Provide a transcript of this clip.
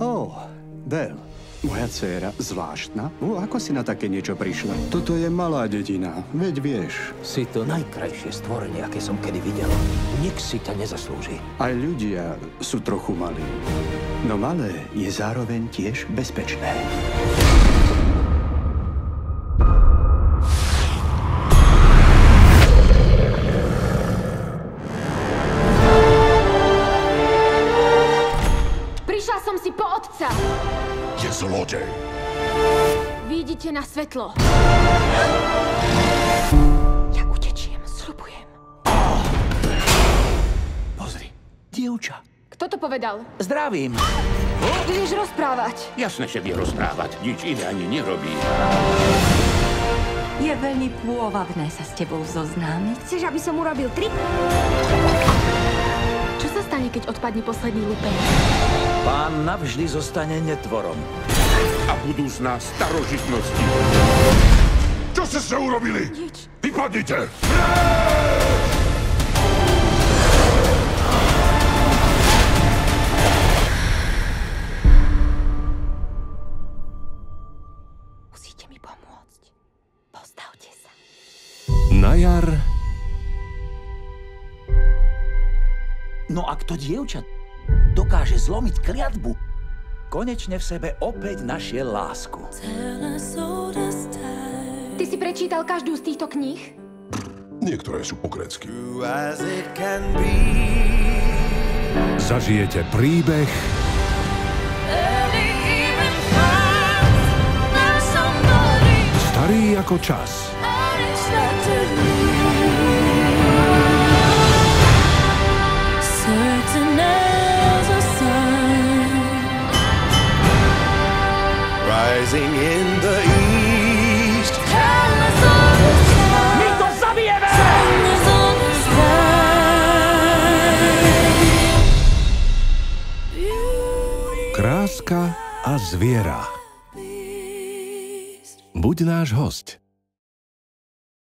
Belle, moja dcéra, zvláštna. Ako si na také niečo prišla? Toto je malá dedina, veď vieš. Si to najkrajšie stvorenie, aké som kedy videl. Nik si ťa nezaslúži. Aj ľudia sú trochu malí. No malé je zároveň tiež bezpečné. Prišla som si po otca. Je zlodej. Výjdite na svetlo. Ja utečiem, sľubujem. Pozri, dievča. Kto to povedal? Zdravím. Ideš rozprávať. Jasné, že vie rozprávať. Nič iné ani nerobí. Je veľmi pôvabné sa s tebou zoznámiť. Chceš, aby som urobil trik? Čo sa stane, keď odpadne posledný lupeň? Pán navždy zostane netvorom. A budú z nás starožitnosti. Čo ste urobili? Nič. Vypadnite! Musíte mi pomôcť. Postavte sa. Na jar... No ak to dievča dokáže zlomiť kliatbu, konečne v sebe opäť našiel lásku. Ty si prečítal každú z týchto kníh? Niektoré sú po grécky. Zažijete príbeh starý ako čas. Rising in the east. My to zabijeme! Kráska a zviera. Buď náš hosť.